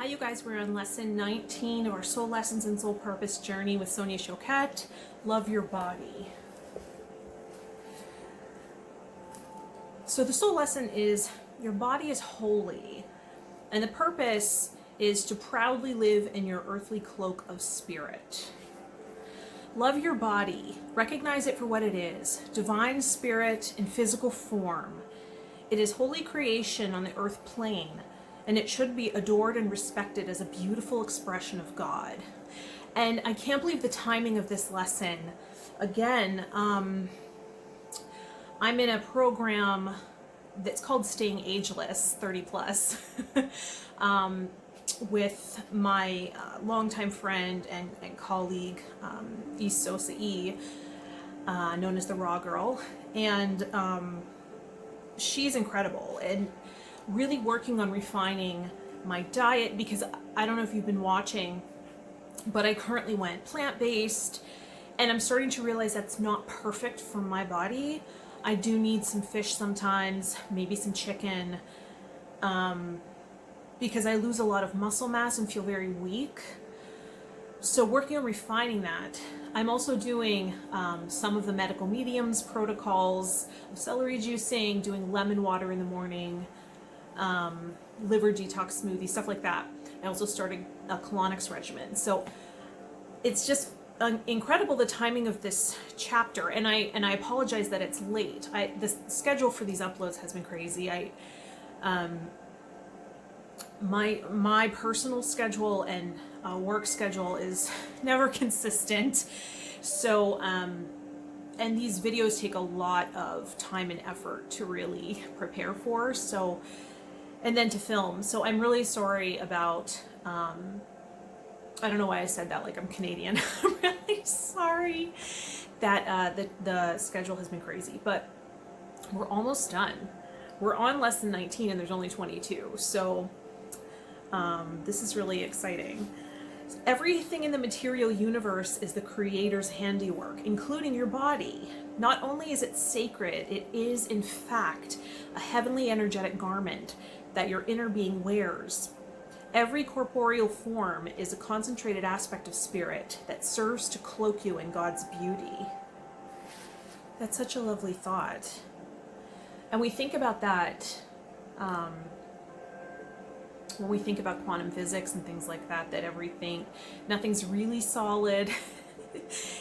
Hi you guys, we're on lesson 19 of our Soul Lessons and Soul Purpose journey with Sonia Choquette. Love your body. So the soul lesson is your body is holy, and the purpose is to proudly live in your earthly cloak of spirit. Love your body. Recognize it for what it is. Divine spirit in physical form. It is holy creation on the earth plane, and it should be adored and respected as a beautiful expression of God. And I can't believe the timing of this lesson. Again, I'm in a program that's called Staying Ageless, 30 plus, with my longtime friend and colleague, East Sosa E, known as the Raw Girl. And she's incredible and really working on refining my diet, because I don't know if you've been watching, but I currently went plant-based, and I'm starting to realize that's not perfect for my body. I do need some fish sometimes, maybe some chicken, because I lose a lot of muscle mass and feel very weak. So working on refining that. I'm also doing some of the medical mediums protocols of celery juicing, doing lemon water in the morning, liver detox smoothie, stuff like that. I also started a colonics regimen. So it's just incredible, the timing of this chapter, and I apologize that it's late. The schedule for these uploads has been crazy. My personal schedule and work schedule is never consistent. So and these videos take a lot of time and effort to really prepare for. So, and then to film. So I'm really sorry about, I don't know why I said that like I'm Canadian. I'm really sorry that the schedule has been crazy, but we're almost done. We're on lesson 19 and there's only 22. So this is really exciting. Everything in the material universe is the Creator's handiwork, including your body. Not only is it sacred, it is in fact a heavenly energetic garment that your inner being wears. Every corporeal form is a concentrated aspect of spirit that serves to cloak you in God's beauty. That's such a lovely thought. And we think about that when we think about quantum physics and things like that, that nothing's really solid.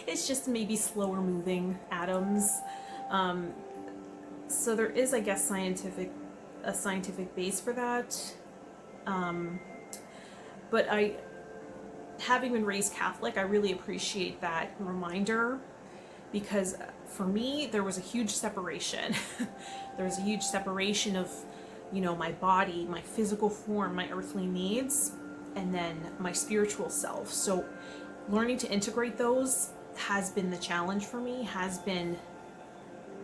It's just maybe slower moving atoms. So there is, I guess, a scientific base for that. But having been raised Catholic, I really appreciate that reminder, because for me, there was a huge separation. There was a huge separation of, my body, my physical form, my earthly needs, and then my spiritual self. So learning to integrate those has been the challenge for me, has been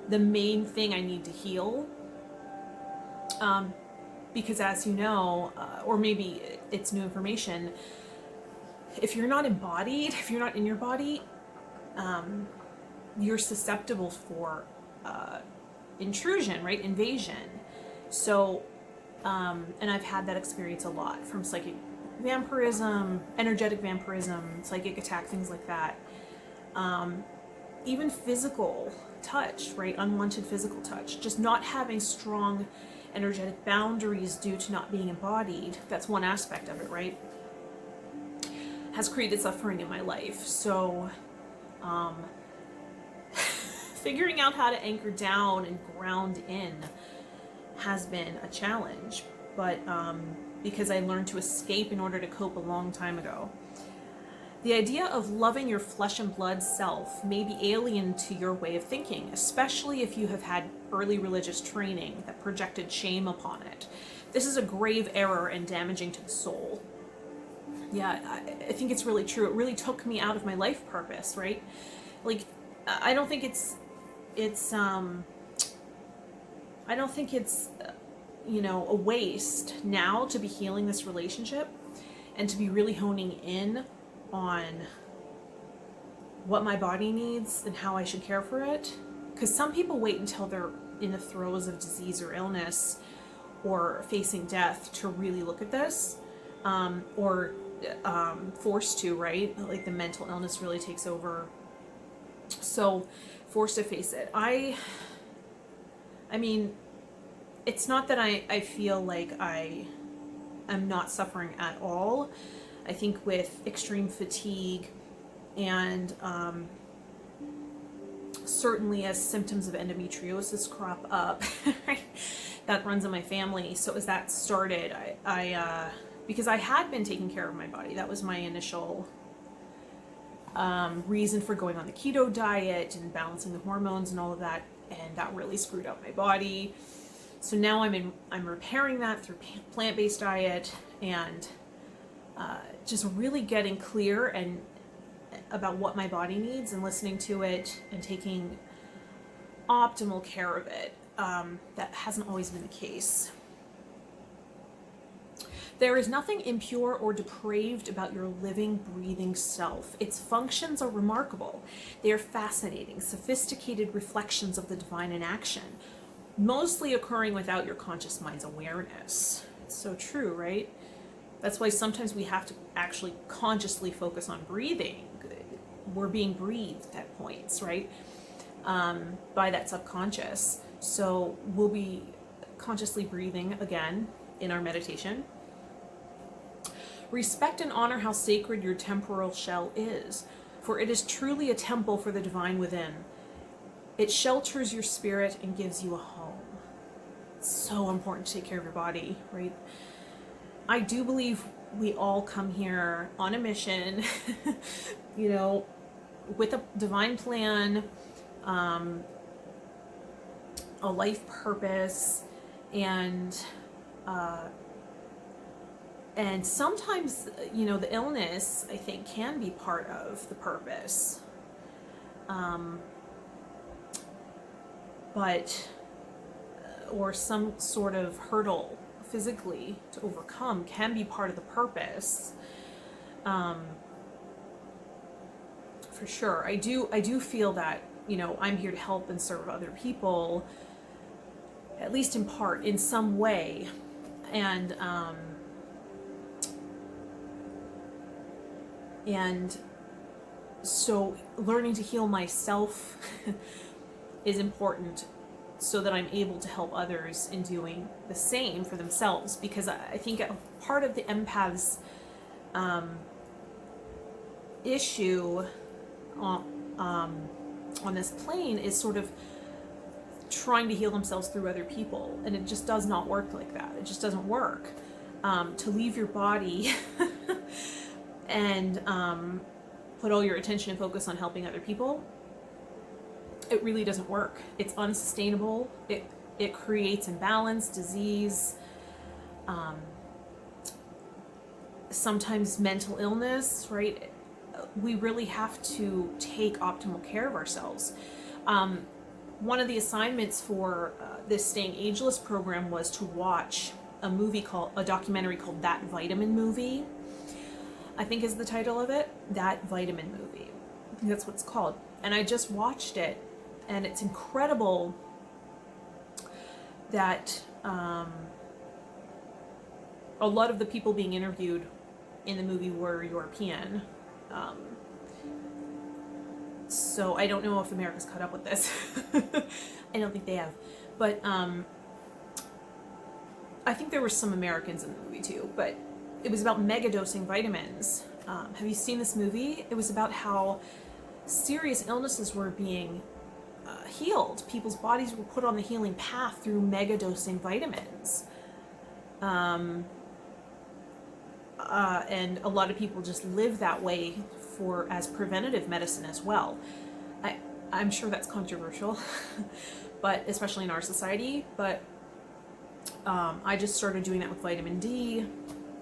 the main thing I need to heal. Because as you know, or maybe it's new information, if you're not embodied, if you're not in your body, you're susceptible for intrusion, right? Invasion. So, and I've had that experience a lot from psychic vampirism, energetic vampirism, psychic attack, things like that. Even physical touch, right? Unwanted physical touch. Just not having strong energetic boundaries due to not being embodied. That's one aspect of it, right? Has created suffering in my life. So, figuring out how to anchor down and ground in has been a challenge, but because I learned to escape in order to cope a long time ago. The idea of loving your flesh and blood self may be alien to your way of thinking, especially if you have had early religious training that projected shame upon it. This is a grave error and damaging to the soul. Yeah, I think it's really true. It really took me out of my life purpose, right? Like, I don't think it's a waste now to be healing this relationship and to be really honing in on what my body needs and how I should care for it. Because some people wait until they're in the throes of disease or illness or facing death to really look at this. or forced to, right? Like the mental illness really takes over. So forced to face it. I mean, it's not that I feel like I am not suffering at all. I think with extreme fatigue and certainly as symptoms of endometriosis crop up, right? That runs in my family. So as that started, I because I had been taking care of my body. That was my initial reason for going on the keto diet and balancing the hormones and all of that, and that really screwed up my body. So now I'm repairing that through plant-based diet and just really getting clear and about what my body needs and listening to it and taking optimal care of it. That hasn't always been the case. There is nothing impure or depraved about your living, breathing self. Its functions are remarkable. They are fascinating, sophisticated reflections of the divine in action, mostly occurring without your conscious mind's awareness. It's so true, right? That's why sometimes we have to actually consciously focus on breathing. We're being breathed at points, right? By that subconscious. So we'll be consciously breathing again in our meditation. Respect and honor how sacred your temporal shell is, for it is truly a temple for the divine within. It shelters your spirit and gives you a home. It's so important to take care of your body, right? I do believe we all come here on a mission, you know, with a divine plan, a life purpose, and sometimes, you know, the illness, I think, can be part of the purpose. Or some sort of hurdle physically to overcome can be part of the purpose. For sure. I do feel that, you know, I'm here to help and serve other people, at least in part, in some way. And so learning to heal myself is important so that I'm able to help others in doing the same for themselves. Because I think part of the empath's issue on this plane is sort of trying to heal themselves through other people. And it just does not work like that. It just doesn't work. To leave your body and put all your attention and focus on helping other people, it really doesn't work. It's unsustainable. It creates imbalance, disease, sometimes mental illness, right? We really have to take optimal care of ourselves. One of the assignments for this Staying Ageless program was to watch a documentary called That Vitamin Movie, I think is the title of it. That Vitamin Movie. I think that's what it's called. And I just watched it, and it's incredible that a lot of the people being interviewed in the movie were European. So I don't know if America's caught up with this. I don't think they have. But I think there were some Americans in the movie too. But it was about megadosing vitamins. Have you seen this movie? It was about how serious illnesses were being healed. People's bodies were put on the healing path through megadosing vitamins. And a lot of people just live that way as preventative medicine as well. I'm sure that's controversial, but especially in our society. But I just started doing that with vitamin D.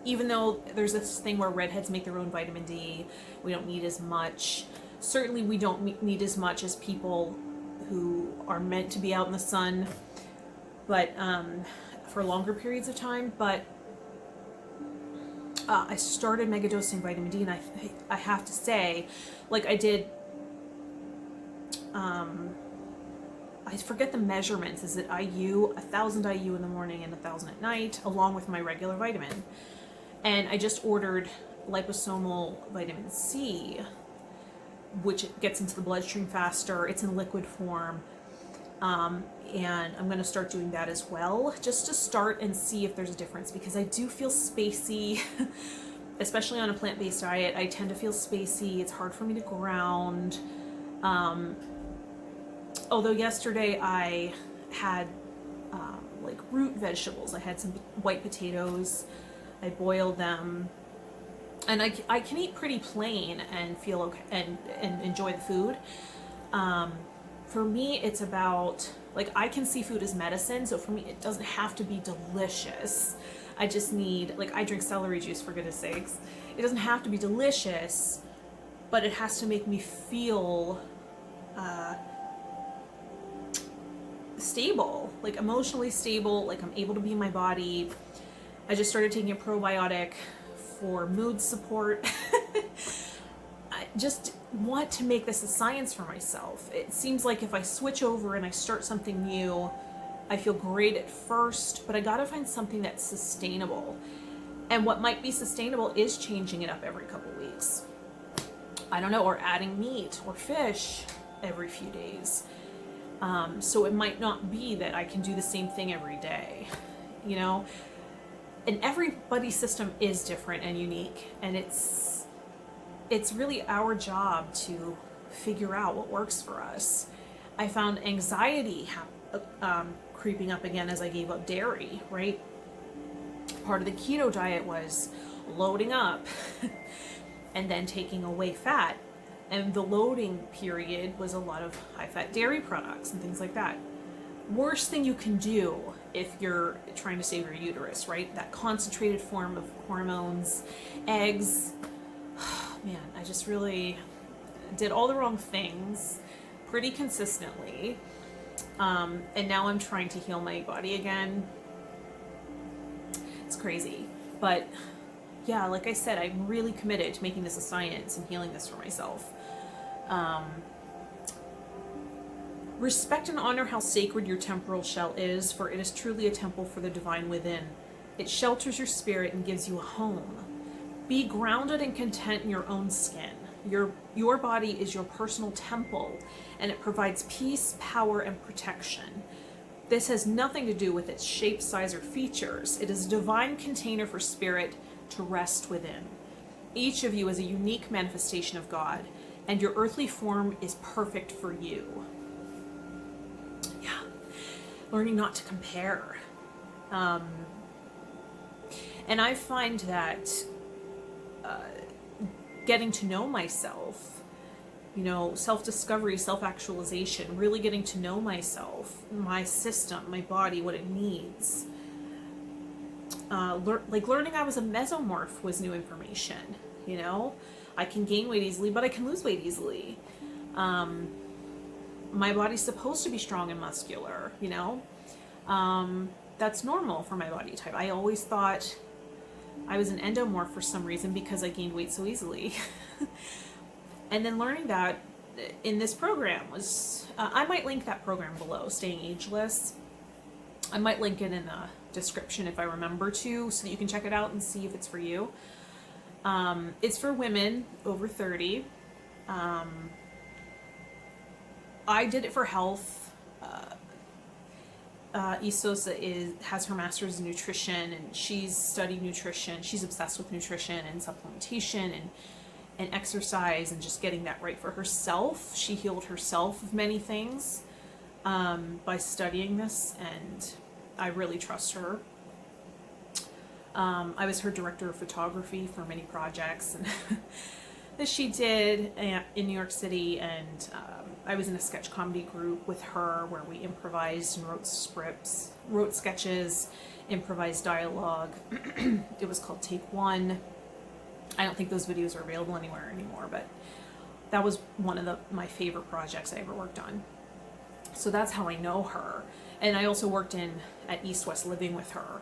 Even though there's this thing where redheads make their own vitamin D, we don't need as much. Certainly we don't need as much as people who are meant to be out in the sun, but for longer periods of time. But I started megadosing vitamin D, and I have to say, like I did, I forget the measurements. Is it IU? 1,000 IU in the morning and 1,000 at night, along with my regular vitamin. And I just ordered liposomal vitamin C, which gets into the bloodstream faster. It's in liquid form. And I'm going to start doing that as well, just to start and see if there's a difference, because I do feel spacey, especially on a plant-based diet. I tend to feel spacey. It's hard for me to ground. Although yesterday I had like root vegetables. I had some white potatoes. I boiled them. And I can eat pretty plain and feel okay and enjoy the food. For me, it's about, like, I can see food as medicine, so for me, it doesn't have to be delicious. I just need, like, I drink celery juice, for goodness sakes. It doesn't have to be delicious, but it has to make me feel stable, like emotionally stable, like I'm able to be in my body. I just started taking a probiotic for mood support. I just want to make this a science for myself. It seems like if I switch over and I start something new, I feel great at first, but I gotta find something that's sustainable. And what might be sustainable is changing it up every couple weeks. I don't know, or adding meat or fish every few days. So it might not be that I can do the same thing every day, you know? And everybody's system is different and unique, and it's really our job to figure out what works for us. I found anxiety creeping up again as I gave up dairy, right? Part of the keto diet was loading up and then taking away fat. And the loading period was a lot of high-fat dairy products and things like that. Worst thing you can do if you're trying to save your uterus, right? That concentrated form of hormones, eggs. Man, I just really did all the wrong things pretty consistently. And now I'm trying to heal my body again. It's crazy. But yeah, like I said, I'm really committed to making this a science and healing this for myself. Respect and honor how sacred your temporal shell is, for it is truly a temple for the divine within. It shelters your spirit and gives you a home. Be grounded and content in your own skin. Your body is your personal temple, and it provides peace, power, and protection. This has nothing to do with its shape, size, or features. It is a divine container for spirit to rest within. Each of you is a unique manifestation of God, and your earthly form is perfect for you. Yeah, learning not to compare. And I find that getting to know myself, you know, self-discovery, self-actualization, really getting to know myself, my system, my body, what it needs. Learning I was a mesomorph was new information, you know? I can gain weight easily, but I can lose weight easily. My body's supposed to be strong and muscular, you know? That's normal for my body type. I always thought I was an endomorph for some reason because I gained weight so easily. And then learning that in this program was, I might link that program below, Staying Ageless. I might link it in the description if I remember to, so that you can check it out and see if it's for you. It's for women over 30. I did it for health. Isosa has her master's in nutrition, and she's studied nutrition. She's obsessed with nutrition and supplementation and exercise and just getting that right for herself. She healed herself of many things by studying this, and I really trust her. I was her director of photography for many projects and that she did in New York City, and I was in a sketch comedy group with her where we improvised and wrote scripts, wrote sketches, improvised dialogue. It was called Take One. I don't think those videos are available anywhere anymore, but that was one of my favorite projects I ever worked on. So that's how I know her. And I also worked at East West Living with her.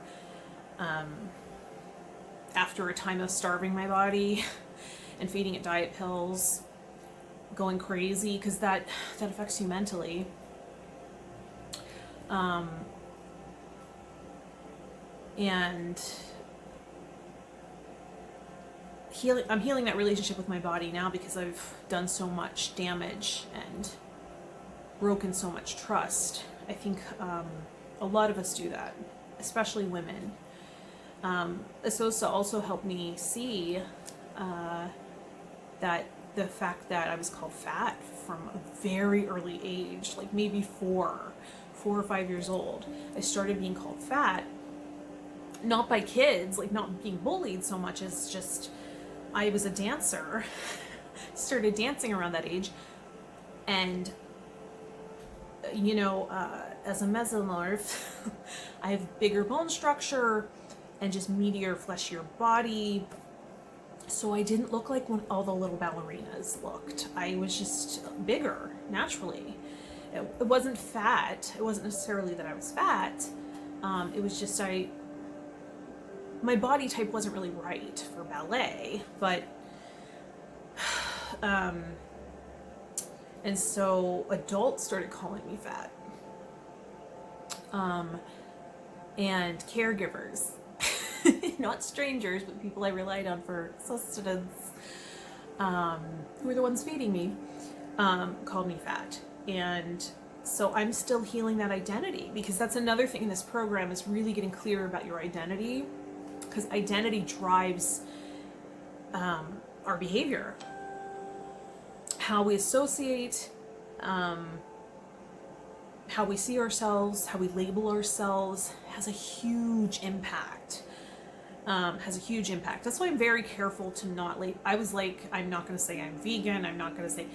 After a time of starving my body and feeding it diet pills, going crazy, because that affects you mentally. And I'm healing that relationship with my body now because I've done so much damage and broken so much trust. I think a lot of us do that, especially women. Asosa also helped me see that the fact that I was called fat from a very early age, like maybe 4 or 5 years old, I started being called fat, not by kids, like not being bullied so much as just, I was a dancer, started dancing around that age, and you know, as a mesomorph, I have bigger bone structure and just meatier, fleshier body. So I didn't look like when all the little ballerinas looked. I was just bigger, naturally. It wasn't fat. It wasn't necessarily that I was fat. It was just my body type wasn't really right for ballet, but and so adults started calling me fat. And caregivers, not strangers, but people I relied on for sustenance, who were the ones feeding me, called me fat. And so I'm still healing that identity, because that's another thing in this program, is really getting clear about your identity, because identity drives our behavior. How we associate, how we see ourselves, how we label ourselves has a huge impact. That's why I'm very careful to not I was like, I'm not going to say I'm vegan. I'm not going to say,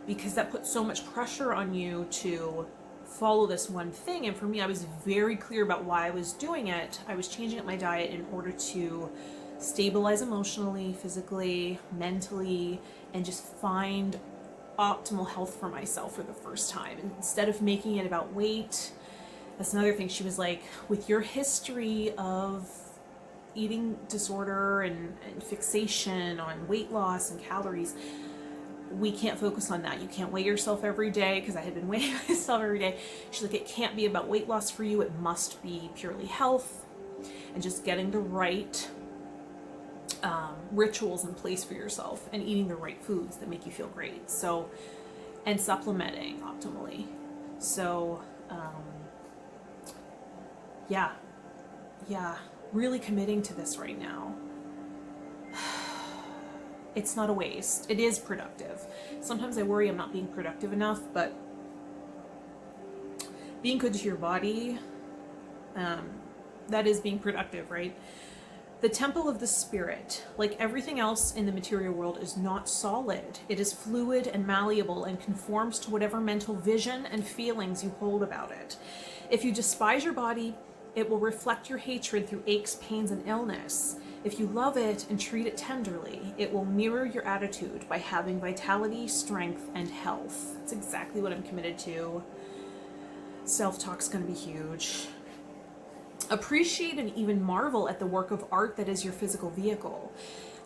because that puts so much pressure on you to follow this one thing. And for me, I was very clear about why I was doing it. I was changing up my diet in order to stabilize emotionally, physically, mentally, and just find optimal health for myself for the first time. And instead of making it about weight, that's another thing. She was like, with your history of eating disorder and fixation on weight loss and calories, we can't focus on that. You can't weigh yourself every day, because I had been weighing myself every day. She's like, it can't be about weight loss for you. It must be purely health and just getting the right rituals in place for yourself and eating the right foods that make you feel great. So, and supplementing optimally. So, yeah, really committing to this right now. It's not a waste. It is productive. Sometimes I worry I'm not being productive enough, but being good to your body, that is being productive, right? The temple of the spirit, like everything else in the material world, is not solid. It is fluid and malleable and conforms to whatever mental vision and feelings you hold about it. If you despise your body, it will reflect your hatred through aches, pains, and illness. If you love it and treat it tenderly, it will mirror your attitude by having vitality, strength, and health. That's exactly what I'm committed to. Self-talk's going to be huge. Appreciate and even marvel at the work of art that is your physical vehicle.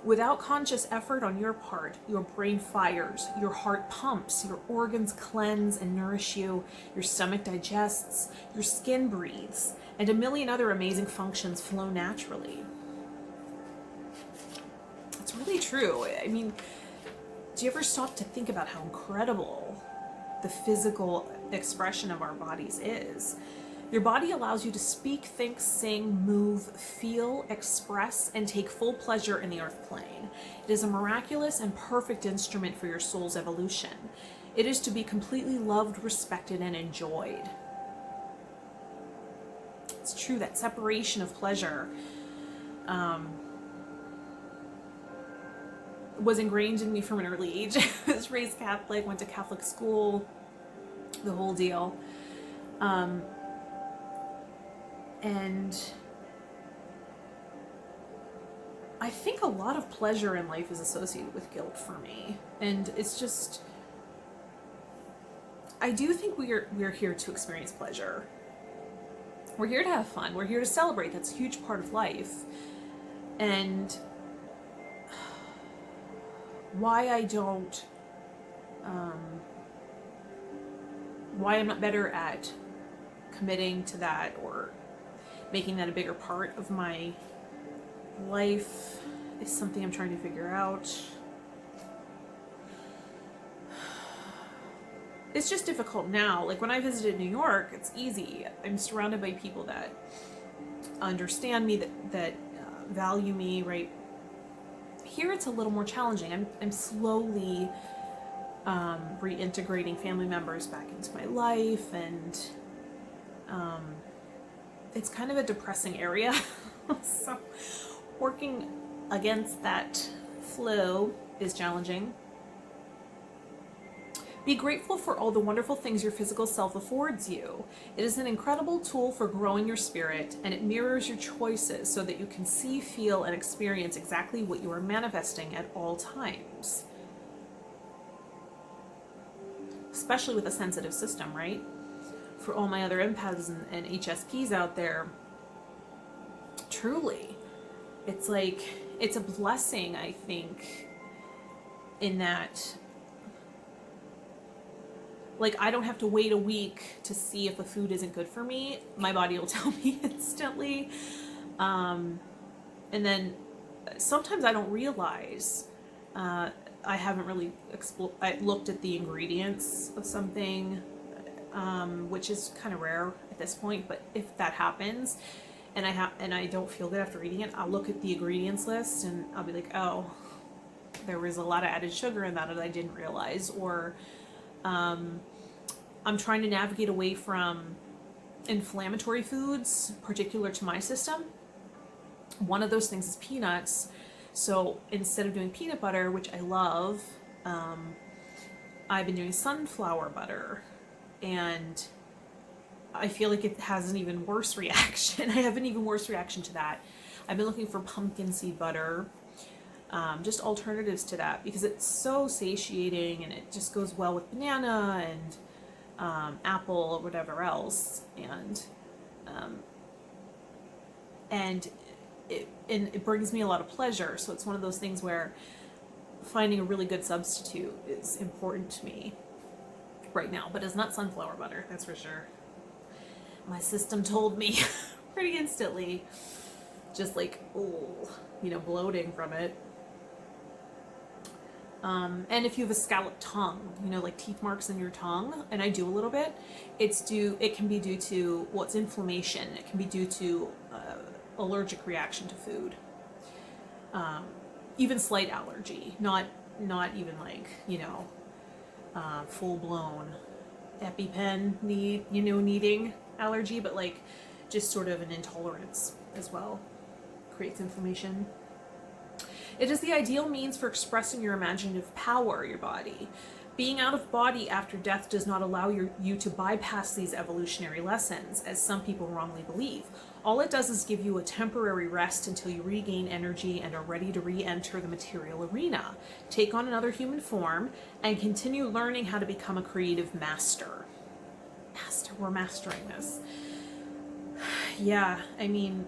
Without conscious effort on your part, your brain fires, your heart pumps, your organs cleanse and nourish you, your stomach digests, your skin breathes, and a million other amazing functions flow naturally. It's really true. I mean, do you ever stop to think about how incredible the physical expression of our bodies is? Your body allows you to speak, think, sing, move, feel, express, and take full pleasure in the earth plane. It is a miraculous and perfect instrument for your soul's evolution. It is to be completely loved, respected, and enjoyed. It's true, that separation of pleasure was ingrained in me from an early age. I was raised Catholic, went to Catholic school, the whole deal. And I think a lot of pleasure in life is associated with guilt for me. And it's just, I do think we're here to experience pleasure. We're here to have fun. We're here to celebrate. That's a huge part of life. And why I'm not better at committing to that or making that a bigger part of my life is something I'm trying to figure out. It's just difficult now. Like when I visited New York, it's easy. I'm surrounded by people that understand me, that value me, right? Here it's a little more challenging. I'm slowly reintegrating family members back into my life, and it's kind of a depressing area. So working against that flow is challenging. Be grateful for all the wonderful things your physical self affords you. It is an incredible tool for growing your spirit, and it mirrors your choices so that you can see, feel, and experience exactly what you are manifesting at all times. Especially with a sensitive system, right? For all my other empaths and HSPs out there, truly, it's like, it's a blessing, I think, in that, like, I don't have to wait a week to see if a food isn't good for me. My body will tell me instantly. And then sometimes I don't realize, I haven't really I looked at the ingredients of something, which is kind of rare at this point, but if that happens and I don't feel good after eating it, I'll look at the ingredients list and I'll be like, oh, there was a lot of added sugar in that I didn't realize. Or I'm trying to navigate away from inflammatory foods particular to my system. One of those things is peanuts. So instead of doing peanut butter, which I love, I've been doing sunflower butter, and I feel like it has an even worse reaction. I have an even worse reaction to that. I've been looking for pumpkin seed butter, just alternatives to that, because it's so satiating and it just goes well with banana and apple or whatever else, and it brings me a lot of pleasure. So it's one of those things where finding a really good substitute is important to me right now, but it's not sunflower butter, that's for sure. My system told me pretty instantly, just like, oh, bloating from it. And if you have a scalloped tongue, like teeth marks in your tongue, and I do a little bit, it can be due to, well, it's inflammation. It can be due to allergic reaction to food. Even slight allergy, not even like, full blown EpiPen needing allergy, but like just sort of an intolerance as well creates inflammation. It is the ideal means for expressing your imaginative power, your body. Being out of body after death does not allow you to bypass these evolutionary lessons, as some people wrongly believe. All it does is give you a temporary rest until you regain energy and are ready to re-enter the material arena, take on another human form, and continue learning how to become a creative master. We're mastering this. Yeah, I mean,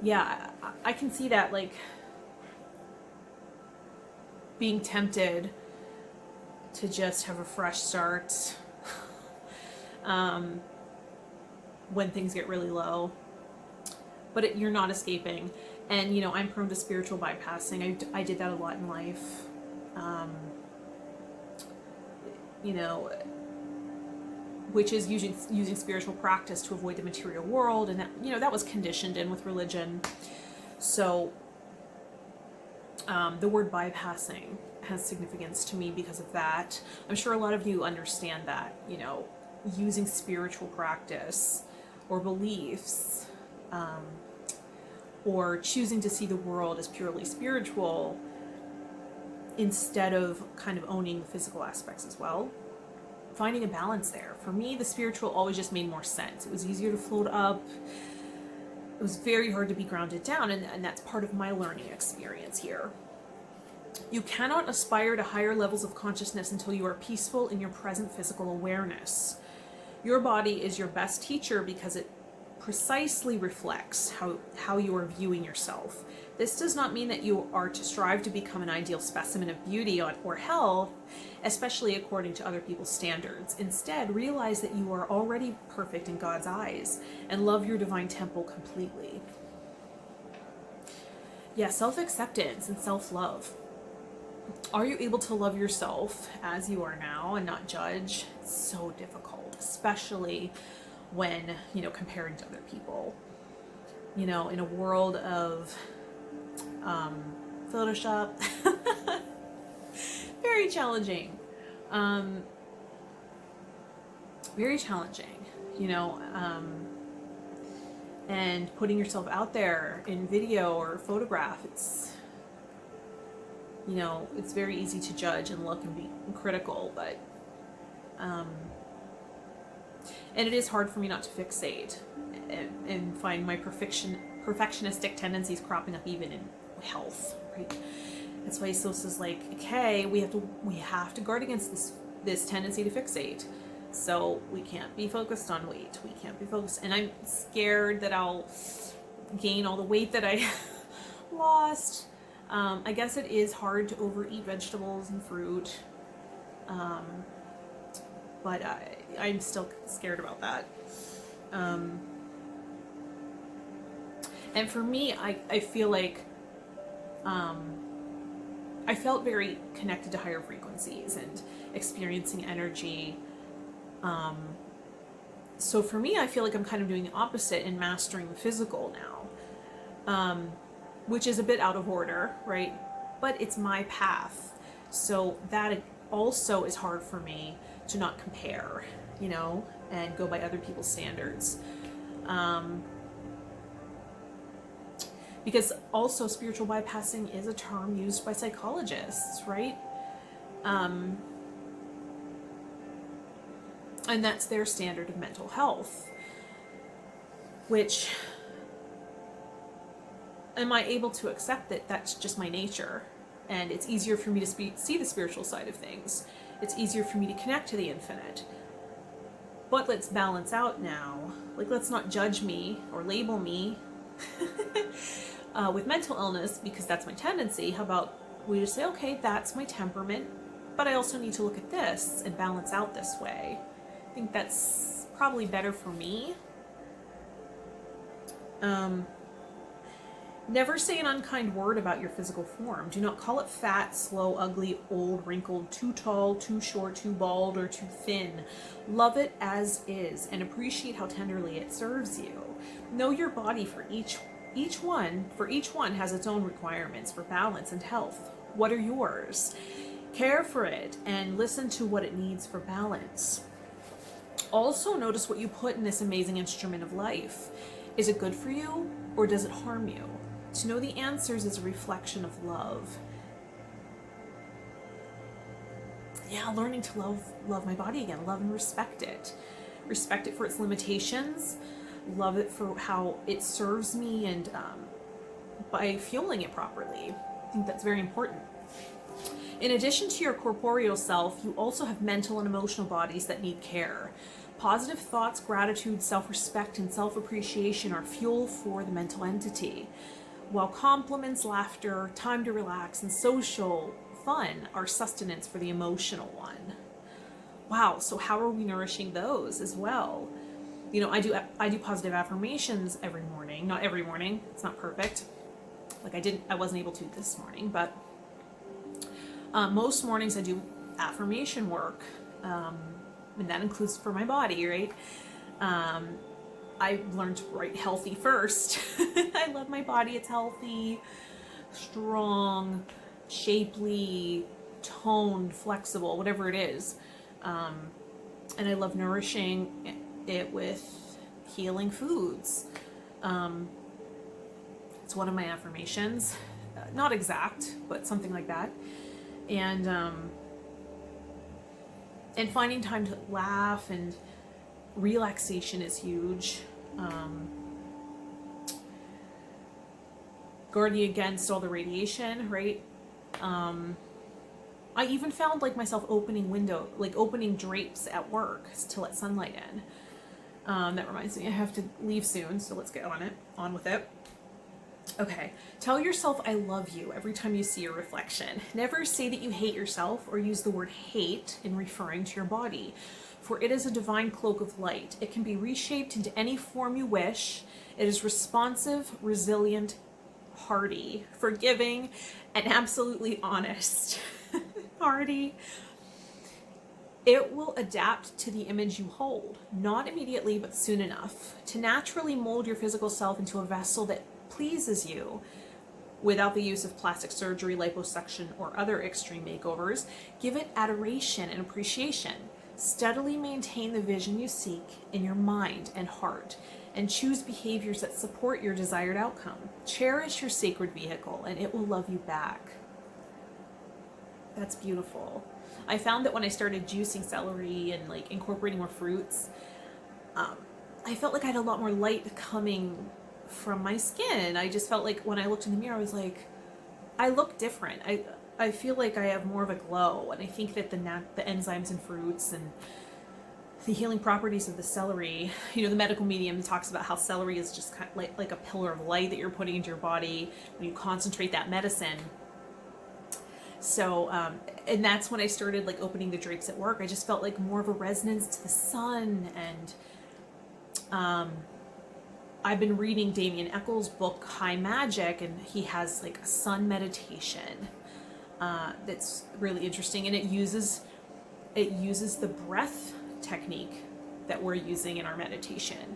yeah, I can see that, like, being tempted to just have a fresh start when things get really low. But you're not escaping. And, I'm prone to spiritual bypassing. I did that a lot in life. Which is using spiritual practice to avoid the material world, and that that was conditioned in with religion. So the word bypassing has significance to me because of that. I'm sure a lot of you understand that, using spiritual practice or beliefs, or choosing to see the world as purely spiritual instead of kind of owning the physical aspects as well. Finding a balance there. For me, the spiritual always just made more sense. It was easier to float up. It was very hard to be grounded down, and that's part of my learning experience here. You cannot aspire to higher levels of consciousness until you are peaceful in your present physical awareness. Your body is your best teacher because it precisely reflects how you are viewing yourself. This does not mean that you are to strive to become an ideal specimen of beauty or health, especially according to other people's standards. Instead, realize that you are already perfect in God's eyes and love your divine temple completely. Yeah, self-acceptance and self-love. Are you able to love yourself as you are now and not judge? It's so difficult, especially when, comparing to other people. In a world of Photoshop, very challenging. Very challenging, and putting yourself out there in video or photograph, it's very easy to judge and look and be critical, but and it is hard for me not to fixate and find my perfectionistic tendencies cropping up even in health, right? That's why Sosa is like, okay, we have to guard against this tendency to fixate. So we can't be focused on weight. We can't be focused, and I'm scared that I'll gain all the weight that I lost. I guess it is hard to overeat vegetables and fruit, but I'm still scared about that. And for me, I feel like I felt very connected to higher frequencies and experiencing energy. So for me, I feel like I'm kind of doing the opposite and mastering the physical now, which is a bit out of order, right? But it's my path. So that also is hard for me to not compare, and go by other people's standards. Because also spiritual bypassing is a term used by psychologists, right? And that's their standard of mental health, which, am I able to accept that that's just my nature? And it's easier for me to see the spiritual side of things. It's easier for me to connect to the infinite. But let's balance out now. Like, let's not judge me or label me with mental illness because that's my tendency. How about we just say, okay, that's my temperament, but I also need to look at this and balance out this way. I think that's probably better for me. Never say an unkind word about your physical form. Do not call it fat, slow, ugly, old, wrinkled, too tall, too short, too bald, or too thin. Love it as is and appreciate how tenderly it serves you. Know your body for each one has its own requirements for balance and health. What are yours? Care for it and listen to what it needs for balance. Also notice what you put in this amazing instrument of life. Is it good for you or does it harm you? To know the answers is a reflection of love. Yeah, learning to love my body again, love and respect it. Respect it for its limitations, love it for how it serves me, and by fueling it properly. I think that's very important. In addition to your corporeal self, you also have mental and emotional bodies that need care. Positive thoughts, gratitude, self-respect, and self-appreciation are fuel for the mental entity, while compliments, laughter, time to relax, and social fun are sustenance for the emotional one. Wow, so how are we nourishing those as well? I do positive affirmations every morning. Not every morning, it's not perfect. I wasn't able to this morning, but most mornings I do affirmation work, and that includes for my body, right? I learned to write healthy first. I love my body. It's healthy, strong, shapely, toned, flexible, whatever it is. And I love nourishing it with healing foods. It's one of my affirmations. Not exact, but something like that. And finding time to laugh and relaxation is huge. Guarding against all the radiation, right? I even found myself opening drapes at work to let sunlight in. That reminds me, I have to leave soon, so let's get on with it. Okay, tell yourself I love you every time you see your reflection. Never say that you hate yourself or use the word hate in referring to your body, for it is a divine cloak of light. It can be reshaped into any form you wish. It is responsive, resilient, hearty, forgiving, and absolutely honest, hearty, it will adapt to the image you hold, not immediately, but soon enough, to naturally mold your physical self into a vessel that pleases you without the use of plastic surgery, liposuction, or other extreme makeovers. Give it adoration and appreciation. Steadily maintain the vision you seek in your mind and heart, and choose behaviors that support your desired outcome. Cherish your sacred vehicle, and it will love you back. That's beautiful. I found that when I started juicing celery and like incorporating more fruits, I felt like I had a lot more light coming from my skin. I just felt like when I looked in the mirror, I was like, I look different. I feel like I have more of a glow, and I think that the enzymes in fruits and the healing properties of the celery, you know, the medical medium talks about how celery is just kind of like a pillar of light that you're putting into your body when you concentrate that medicine. So, and that's when I started like opening the drapes at work. I just felt like more of a resonance to the sun. And I've been reading Damien Eccles' book, High Magic, and he has like a sun meditation that's really interesting. And it uses the breath technique that we're using in our meditation,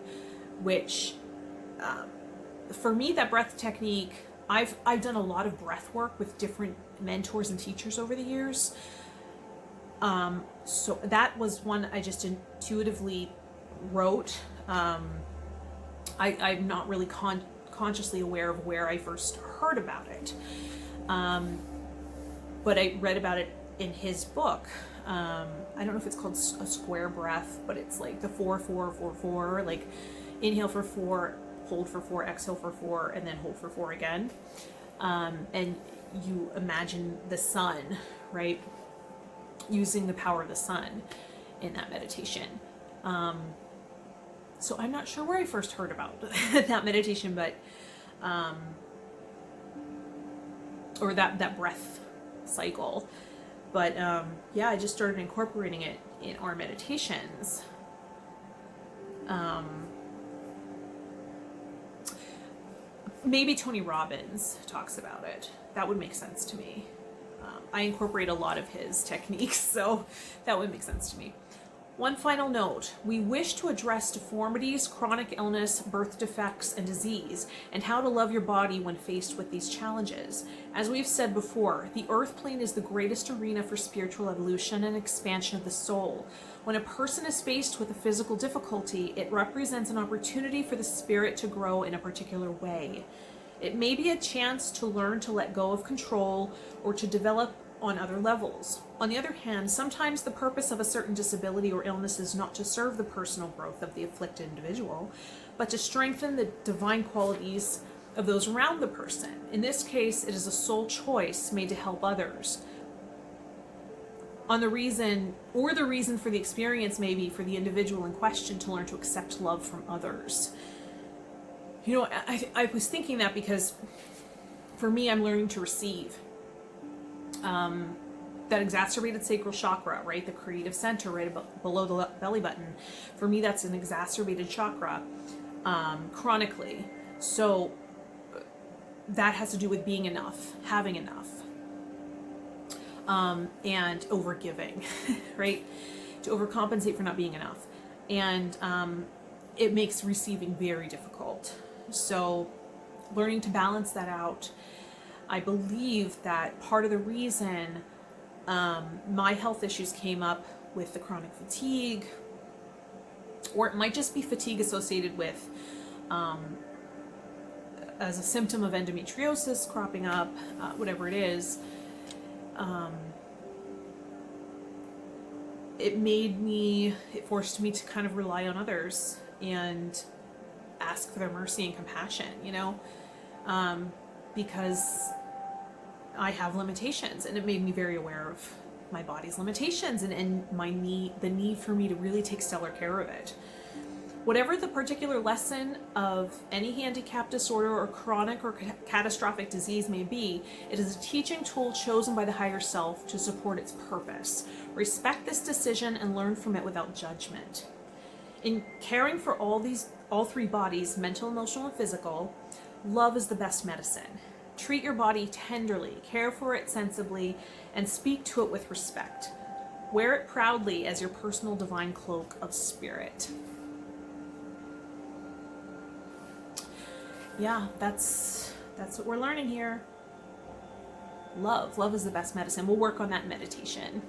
which for me, that breath technique, I've done a lot of breath work with different mentors and teachers over the years. So that was one I just intuitively wrote. I'm not really consciously aware of where I first heard about it. But I read about it in his book. I don't know if it's called a square breath, but it's like the 4-4-4-4, like inhale for 4, hold for 4, exhale for 4, and then hold for 4 again. And you imagine the sun, right? Using the power of the sun in that meditation. So I'm not sure where I first heard about that meditation, but, or that breath cycle. But yeah, I just started incorporating it in our meditations. Maybe Tony Robbins talks about it. That would make sense to me. I incorporate a lot of his techniques, so that would make sense to me. One final note, we wish to address deformities, chronic illness, birth defects, and disease, and how to love your body when faced with these challenges. As we've said before, the earth plane is the greatest arena for spiritual evolution and expansion of the soul. When a person is faced with a physical difficulty, it represents an opportunity for the spirit to grow in a particular way. It may be a chance to learn to let go of control or to develop on other levels. On the other hand, sometimes the purpose of a certain disability or illness is not to serve the personal growth of the afflicted individual, but to strengthen the divine qualities of those around the person. In this case, it is a soul choice made to help others. The reason for the experience may be for the individual in question to learn to accept love from others. You know, I was thinking that because for me, I'm learning to receive. That exacerbated sacral chakra, right? The creative center right below the belly button. For me, that's an exacerbated chakra, chronically. So that has to do with being enough, having enough, and overgiving, right? To overcompensate for not being enough. And it makes receiving very difficult. So learning to balance that out, I believe that part of the reason my health issues came up with the chronic fatigue, or it might just be fatigue associated with as a symptom of endometriosis cropping up, whatever it is, it forced me to kind of rely on others and ask for their mercy and compassion, you know, because I have limitations, and it made me very aware of my body's limitations and the need for me to really take stellar care of it. Whatever the particular lesson of any handicap disorder or chronic or catastrophic disease may be, it is a teaching tool chosen by the higher self to support its purpose. Respect this decision and learn from it without judgment. In caring for all three bodies, mental, emotional, and physical, love is the best medicine. Treat your body tenderly, care for it sensibly, and speak to it with respect. Wear it proudly as your personal divine cloak of spirit. Yeah, that's what we're learning here. Love is the best medicine. We'll work on that in meditation.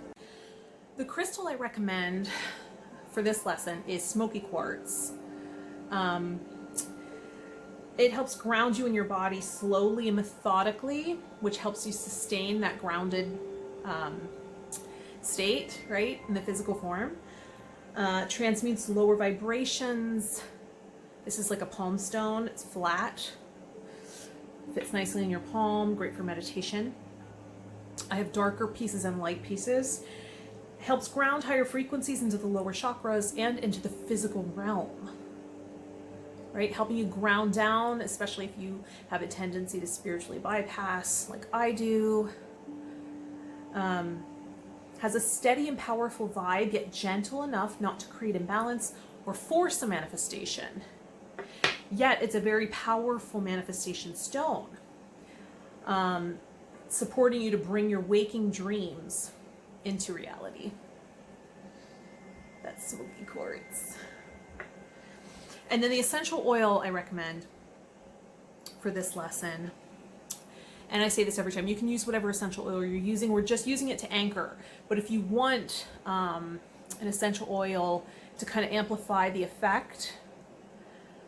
The crystal I recommend for this lesson is smoky quartz. It helps ground you in your body slowly and methodically, which helps you sustain that grounded state, right, in the physical form. Transmutes lower vibrations. This is like a palm stone. It's flat. Fits nicely in your palm. Great for meditation. I have darker pieces and light pieces. Helps ground higher frequencies into the lower chakras and into the physical realm. Right? Helping you ground down, especially if you have a tendency to spiritually bypass, like I do. Has a steady and powerful vibe, yet gentle enough not to create imbalance or force a manifestation. Yet it's a very powerful manifestation stone, supporting you to bring your waking dreams into reality. That's smoky quartz. And then the essential oil I recommend for this lesson, and I say this every time, you can use whatever essential oil you're using. We're just using it to anchor. But if you want an essential oil to kind of amplify the effect,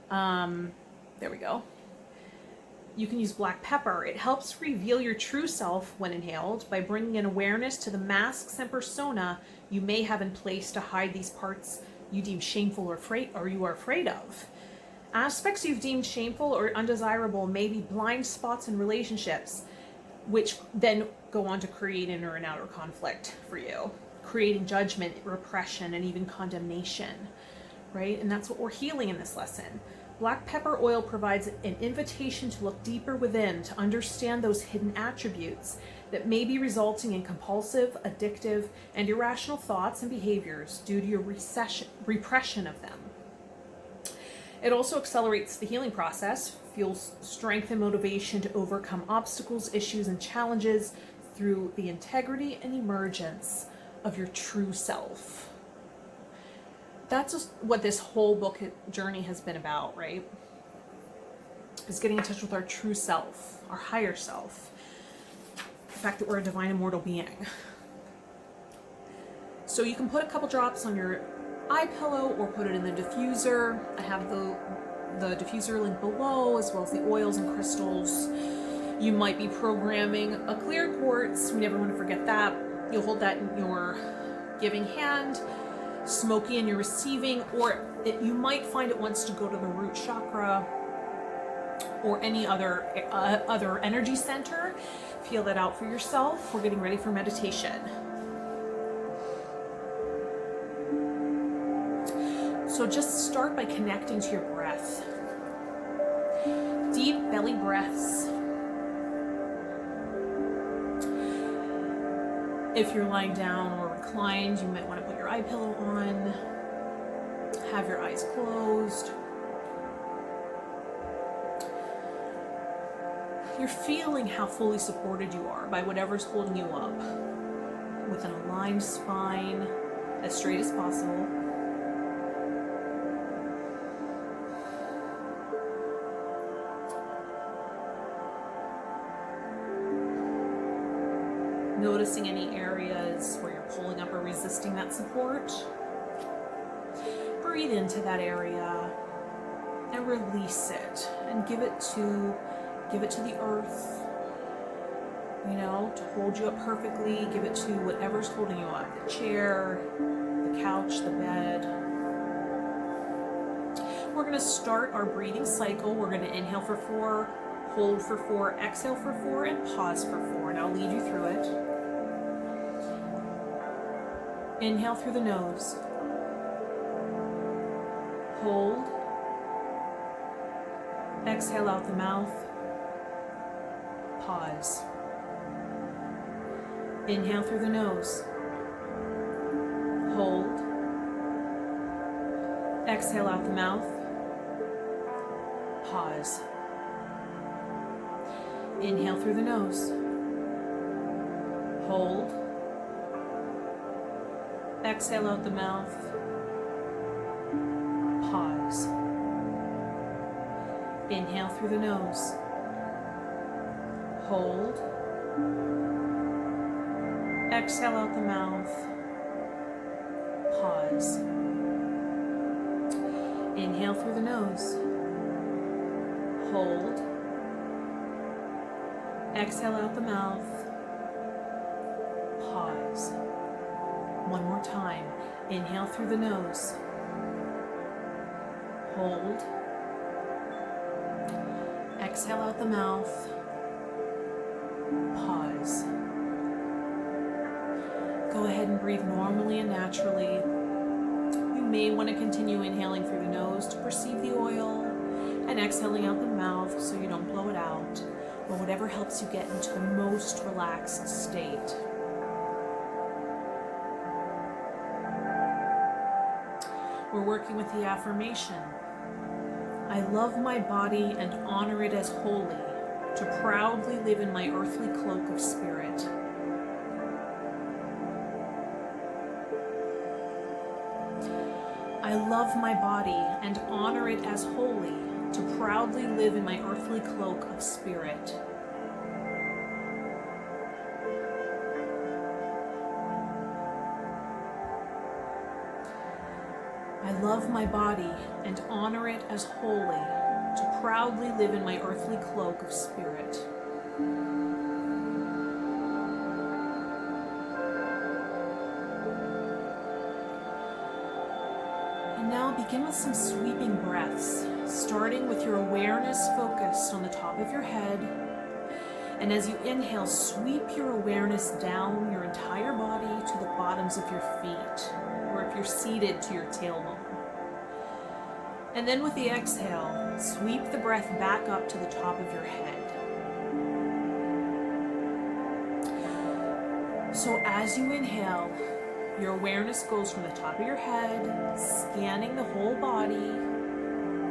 there we go. You can use black pepper. It helps reveal your true self when inhaled by bringing an awareness to the masks and persona you may have in place to hide these parts you deem shameful or you are afraid of. Aspects you've deemed shameful or undesirable may be blind spots in relationships, which then go on to create inner and outer conflict for you, creating judgment, repression, and even condemnation, right? And that's what we're healing in this lesson. Black pepper oil provides an invitation to look deeper within, to understand those hidden attributes that may be resulting in compulsive, addictive, and irrational thoughts and behaviors due to your repression of them. It also accelerates the healing process, fuels strength and motivation to overcome obstacles, issues, and challenges through the integrity and emergence of your true self. That's just what this whole book journey has been about, right? Is getting in touch with our true self, our higher self. The fact that we're a divine immortal being. So you can put a couple drops on your eye pillow or put it in the diffuser. I have the diffuser link below, as well as the oils and crystals. You might be programming a clear quartz. We never want to forget that. You'll hold that in your giving hand, smoky in your receiving, or you might find it wants to go to the root chakra or any other energy center. Feel that out for yourself. We're getting ready for meditation. So just start by connecting to your breath. Deep belly breaths. If you're lying down or reclined, you might want to put your eye pillow on. Have your eyes closed. You're feeling how fully supported you are by whatever's holding you up, with an aligned spine, as straight as possible. Noticing any areas where you're pulling up or resisting that support. Breathe into that area and release it, and give it to the earth, to hold you up perfectly. Give it to whatever's holding you up, the chair, the couch, the bed. We're going to start our breathing cycle. We're going to inhale for 4, hold for 4, exhale for 4, and pause for 4, and I'll lead you through it. Inhale through the nose. Hold. Exhale out the mouth. Pause. Inhale through the nose. Hold. Exhale out the mouth. Pause. Inhale through the nose. Hold. Exhale out the mouth. Pause. Inhale through the nose. Hold. Exhale out the mouth. Pause. Inhale through the nose. Hold. Exhale out the mouth. Pause. One more time. Inhale through the nose. Hold. Exhale out the mouth. Pause. Go ahead and breathe normally and naturally. You may want to continue inhaling through the nose to perceive the oil and exhaling out the mouth so you don't blow it out, or whatever helps you get into the most relaxed state. We're working with the affirmation. I love my body and honor it as holy, to proudly live in my earthly cloak of spirit. I love my body and honor it as holy, to proudly live in my earthly cloak of spirit. I love my body and honor it as holy, to proudly live in my earthly cloak of spirit. And now begin with some sweeping breaths, starting with your awareness focused on the top of your head. And as you inhale, sweep your awareness down your entire body to the bottoms of your feet, or if you're seated, to your tailbone. And then with the exhale, sweep the breath back up to the top of your head. So as you inhale, your awareness goes from the top of your head, scanning the whole body,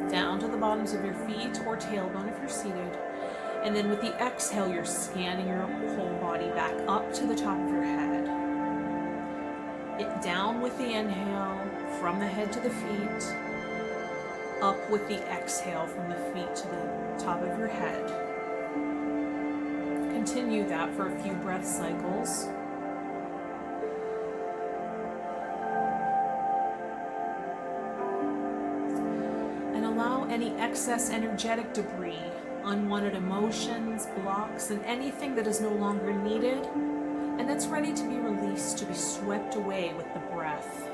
down to the bottoms of your feet or tailbone if you're seated. And then with the exhale, you're scanning your whole body back up to the top of your head. Down with the inhale, from the head to the feet. Up with the exhale, from the feet to the top of your head. Continue that for a few breath cycles. And allow any excess energetic debris, unwanted emotions, blocks, and anything that is no longer needed and that's ready to be released, to be swept away with the breath.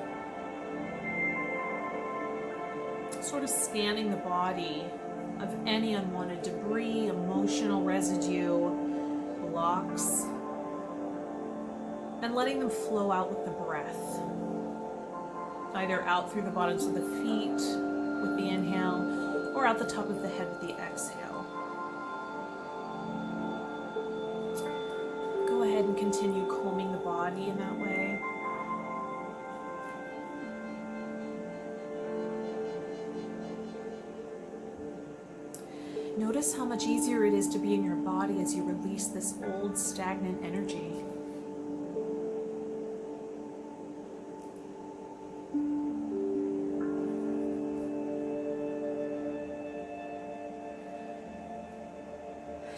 Sort of scanning the body of any unwanted debris, emotional residue, blocks, and letting them flow out with the breath. Either out through the bottoms of the feet with the inhale, or out the top of the head with the exhale. Go ahead and continue combing the body in that way. Notice how much easier it is to be in your body as you release this old, stagnant energy.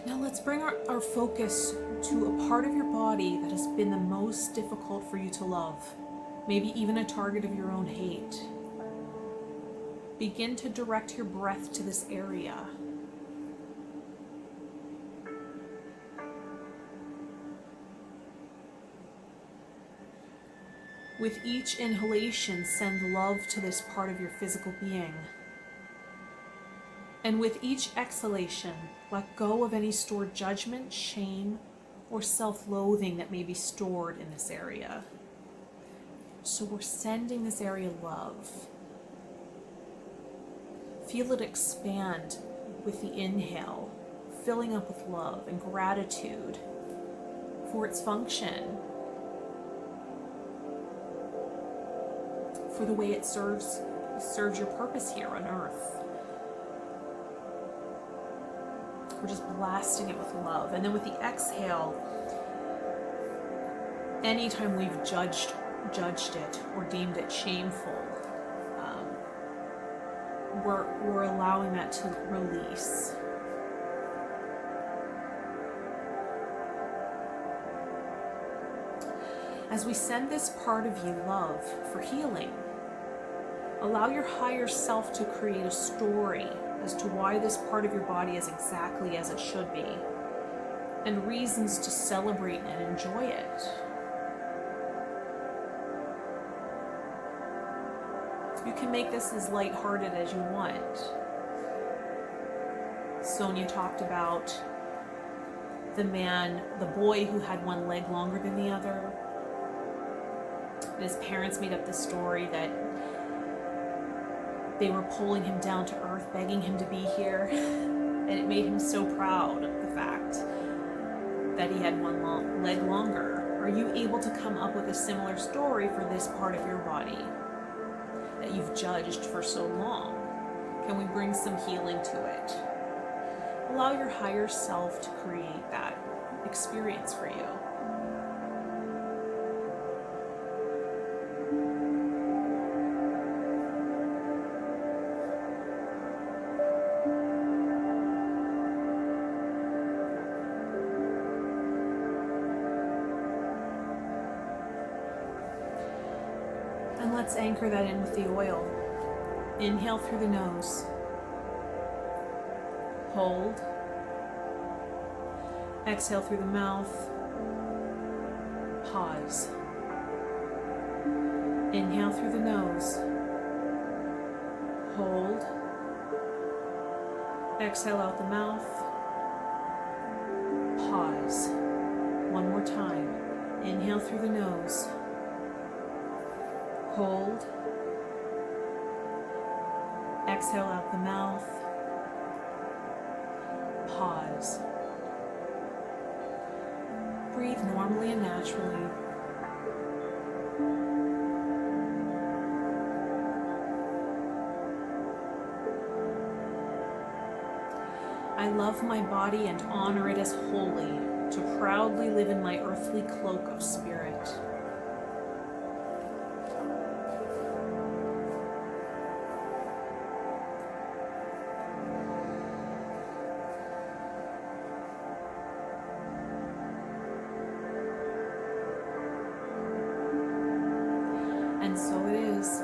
Now let's bring our focus to a part of your body that has been the most difficult for you to love, maybe even a target of your own hate. Begin to direct your breath to this area. With each inhalation, send love to this part of your physical being. And with each exhalation, let go of any stored judgment, shame, or self-loathing that may be stored in this area. So we're sending this area love. Feel it expand with the inhale, filling up with love and gratitude for its function, for the way it serves your purpose here on earth. we're just blasting it with love. And then with the exhale, anytime we've judged it or deemed it shameful, we're allowing that to release. As we send this part of you love for healing, allow your higher self to create a story as to why this part of your body is exactly as it should be, and reasons to celebrate and enjoy it. You can make this as lighthearted as you want. Sonia talked about the boy who had one leg longer than the other. His parents made up this story that they were pulling him down to earth, begging him to be here. And it made him so proud of the fact that he had one leg longer. Are you able to come up with a similar story for this part of your body that you've judged for so long? Can we bring some healing to it? Allow your higher self to create that experience for you. And let's anchor that in with the oil. Inhale through the nose. Hold. Exhale through the mouth. Pause. Inhale through the nose. Hold. Exhale out the mouth. Pause. One more time. Inhale through the nose. Hold. Exhale out the mouth. Pause. Breathe normally and naturally. I love my body and honor it as holy, to proudly live in my earthly cloak of spirit. And so it is.